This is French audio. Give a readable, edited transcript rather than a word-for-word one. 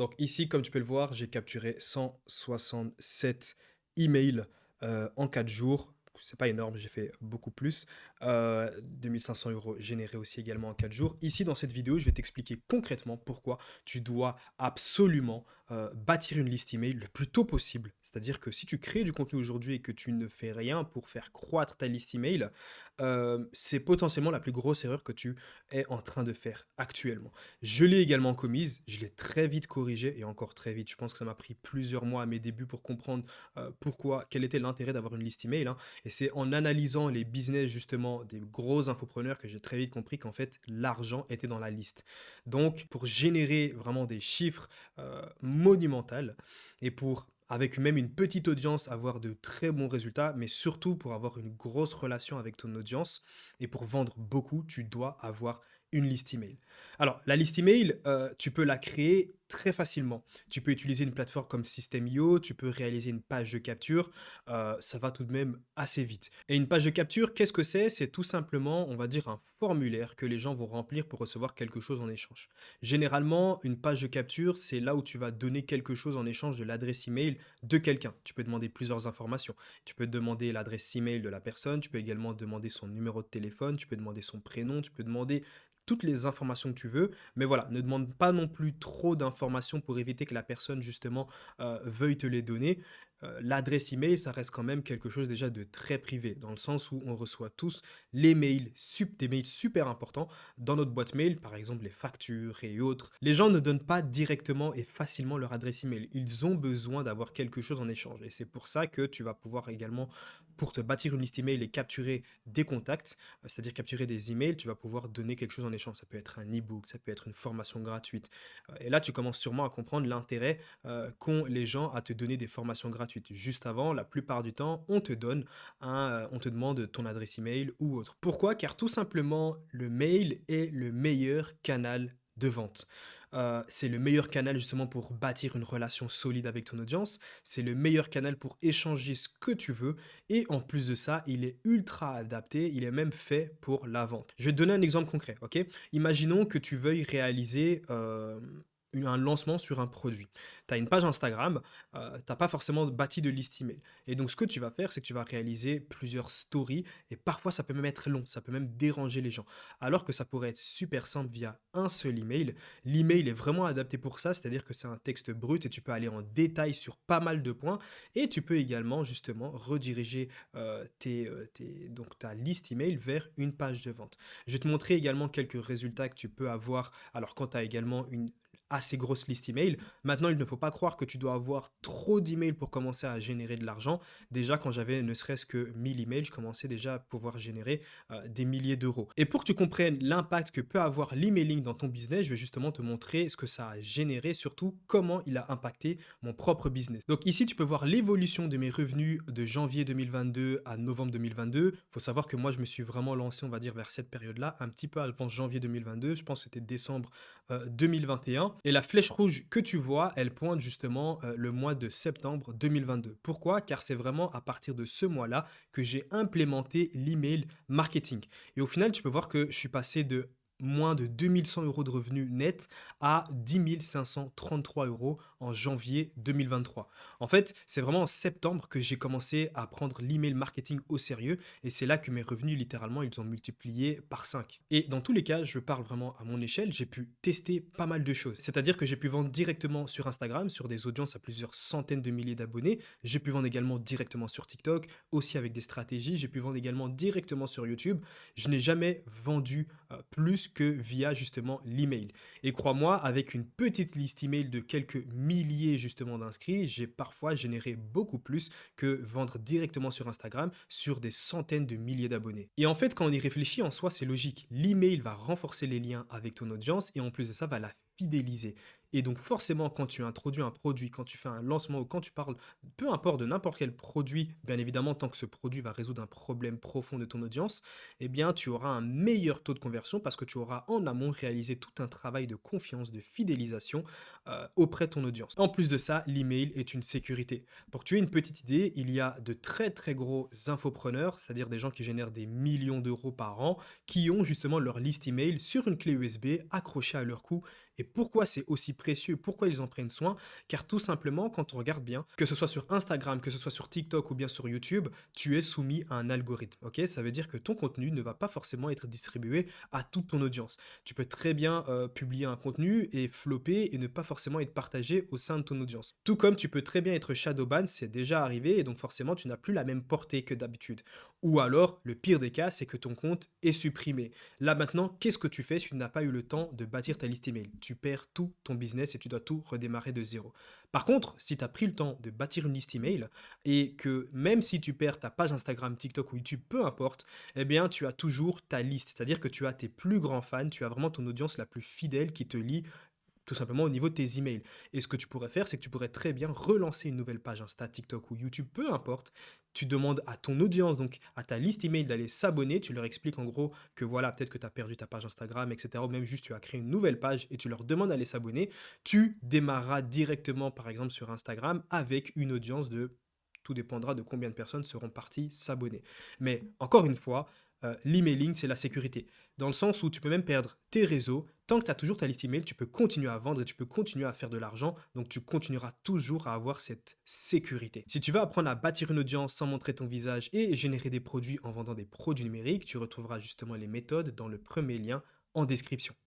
Donc ici, comme tu peux le voir, j'ai capturé 167 emails en 4 jours. C'est pas énorme, j'ai fait beaucoup plus. 2500 euros générés aussi également en 4 jours. Ici, dans cette vidéo, je vais t'expliquer concrètement pourquoi tu dois absolument bâtir une liste email le plus tôt possible. C'est-à-dire que si tu crées du contenu aujourd'hui et que tu ne fais rien pour faire croître ta liste email, c'est potentiellement la plus grosse erreur que tu es en train de faire actuellement. Je l'ai également commise, je l'ai très vite corrigée et encore très vite. Je pense que ça m'a pris plusieurs mois à mes débuts pour comprendre pourquoi, quel était l'intérêt d'avoir une liste email, hein. Et c'est en analysant les business justement des gros infopreneurs que j'ai très vite compris qu'en fait l'argent était dans la liste. Donc pour générer vraiment des chiffres monumentaux et pour avec même une petite audience, avoir de très bons résultats, mais surtout pour avoir une grosse relation avec ton audience et pour vendre beaucoup, tu dois avoir une liste email. Alors, la liste email, tu peux la créer très facilement. Tu peux utiliser une plateforme comme System.io, tu peux réaliser une page de capture, ça va tout de même assez vite. Et une page de capture, qu'est-ce que c'est? C'est tout simplement, on va dire, un formulaire que les gens vont remplir pour recevoir quelque chose en échange. Généralement, une page de capture, c'est là où tu vas donner quelque chose en échange de l'adresse email de quelqu'un. Tu peux demander plusieurs informations. Tu peux demander l'adresse email de la personne, tu peux également demander son numéro de téléphone, tu peux demander son prénom, tu peux demander toutes les informations que tu veux, mais voilà, ne demande pas non plus trop d'informations pour éviter que la personne justement veuille te les donner. L'adresse email, ça reste quand même quelque chose déjà de très privé, dans le sens où on reçoit tous les mails, des mails super importants dans notre boîte mail, par exemple les factures et autres. Les gens ne donnent pas directement et facilement leur adresse email. Ils ont besoin d'avoir quelque chose en échange. Et c'est pour ça que tu vas pouvoir également, pour te bâtir une liste email et capturer des contacts, c'est-à-dire capturer des emails, tu vas pouvoir donner quelque chose en échange. Ça peut être un e-book, ça peut être une formation gratuite. Et là, tu commences sûrement à comprendre l'intérêt qu'ont les gens à te donner des formations gratuites. Juste avant, la plupart du temps, on te demande ton adresse email ou autre. Pourquoi? Car tout simplement, le mail est le meilleur canal de vente. C'est le meilleur canal justement pour bâtir une relation solide avec ton audience. C'est le meilleur canal pour échanger ce que tu veux. Et en plus de ça, il est ultra adapté. Il est même fait pour la vente. Je vais te donner un exemple concret, ok? Imaginons que tu veuilles réaliser un lancement sur un produit. Tu as une page Instagram, tu n'as pas forcément bâti de liste email. Et donc, ce que tu vas faire, c'est que tu vas réaliser plusieurs stories et parfois, ça peut même être long, ça peut même déranger les gens. Alors que ça pourrait être super simple via un seul email. L'email est vraiment adapté pour ça, c'est-à-dire que c'est un texte brut et tu peux aller en détail sur pas mal de points et tu peux également justement rediriger donc ta liste email vers une page de vente. Je vais te montrer également quelques résultats que tu peux avoir alors quand tu as également une assez grosse liste email. Maintenant, il ne faut pas croire que tu dois avoir trop d'emails pour commencer à générer de l'argent. Déjà, quand j'avais ne serait-ce que 1000 emails, je commençais déjà à pouvoir générer des milliers d'euros. Et pour que tu comprennes l'impact que peut avoir l'emailing dans ton business, je vais justement te montrer ce que ça a généré, surtout comment il a impacté mon propre business. Donc ici, tu peux voir l'évolution de mes revenus de janvier 2022 à novembre 2022. Il faut savoir que moi, je me suis vraiment lancé, on va dire, vers cette période-là, un petit peu avant janvier 2022. Je pense que c'était décembre 2021. Et la flèche rouge que tu vois, elle pointe justement le mois de septembre 2022. Pourquoi? Car c'est vraiment à partir de ce mois-là que j'ai implémenté l'email marketing. Et au final, tu peux voir que je suis passé de moins de 2100 euros de revenus nets à 10 533 euros en janvier 2023. En fait, c'est vraiment en septembre que j'ai commencé à prendre l'email marketing au sérieux et c'est là que mes revenus, littéralement, ils ont multiplié par 5. Et dans tous les cas, je parle vraiment à mon échelle, j'ai pu tester pas mal de choses. C'est-à-dire que j'ai pu vendre directement sur Instagram, sur des audiences à plusieurs centaines de milliers d'abonnés. J'ai pu vendre également directement sur TikTok, aussi avec des stratégies. J'ai pu vendre également directement sur YouTube. Je n'ai jamais vendu plus que via justement l'email. Et crois-moi, avec une petite liste email de quelques milliers justement d'inscrits, j'ai parfois généré beaucoup plus que vendre directement sur Instagram sur des centaines de milliers d'abonnés. Et en fait, quand on y réfléchit, en soi, c'est logique. L'email va renforcer les liens avec ton audience et en plus de ça, va la fidéliser. Et donc forcément, quand tu introduis un produit, quand tu fais un lancement ou quand tu parles, peu importe de n'importe quel produit, bien évidemment, tant que ce produit va résoudre un problème profond de ton audience, eh bien, tu auras un meilleur taux de conversion parce que tu auras en amont réalisé tout un travail de confiance, de fidélisation auprès de ton audience. En plus de ça, l'email est une sécurité. Pour que tu aies une petite idée, il y a de très très gros infopreneurs, c'est-à-dire des gens qui génèrent des millions d'euros par an, qui ont justement leur liste email sur une clé USB accrochée à leur cou Et pourquoi c'est aussi précieux? Pourquoi ils en prennent soin? Car tout simplement, quand on regarde bien, que ce soit sur Instagram, que ce soit sur TikTok ou bien sur YouTube, tu es soumis à un algorithme. Ok, ça veut dire que ton contenu ne va pas forcément être distribué à toute ton audience. Tu peux très bien publier un contenu et flopper et ne pas forcément être partagé au sein de ton audience. Tout comme tu peux très bien être shadowban, c'est déjà arrivé et donc forcément tu n'as plus la même portée que d'habitude. Ou alors, le pire des cas, c'est que ton compte est supprimé. Là maintenant, qu'est-ce que tu fais si tu n'as pas eu le temps de bâtir ta liste email? Tu perds tout ton business et tu dois tout redémarrer de zéro. Par contre, si tu as pris le temps de bâtir une liste email et que même si tu perds ta page Instagram, TikTok ou YouTube, peu importe, eh bien tu as toujours ta liste. C'est-à-dire que tu as tes plus grands fans, tu as vraiment ton audience la plus fidèle qui te lit tout simplement au niveau de tes emails. Et ce que tu pourrais faire, c'est que tu pourrais très bien relancer une nouvelle page Insta, TikTok ou YouTube, peu importe. Tu demandes à ton audience, donc à ta liste email d'aller s'abonner. Tu leur expliques en gros que voilà, peut-être que tu as perdu ta page Instagram, etc. Ou même juste tu as créé une nouvelle page et tu leur demandes d'aller s'abonner. Tu démarreras directement, par exemple, sur Instagram avec une audience de... Tout dépendra de combien de personnes seront parties s'abonner. Mais encore une fois, l'emailing, c'est la sécurité. Dans le sens où tu peux même perdre tes réseaux. Tant que tu as toujours ta liste email, tu peux continuer à vendre et tu peux continuer à faire de l'argent. Donc tu continueras toujours à avoir cette sécurité. Si tu veux apprendre à bâtir une audience sans montrer ton visage et générer des produits en vendant des produits numériques, tu retrouveras justement les méthodes dans le premier lien en description.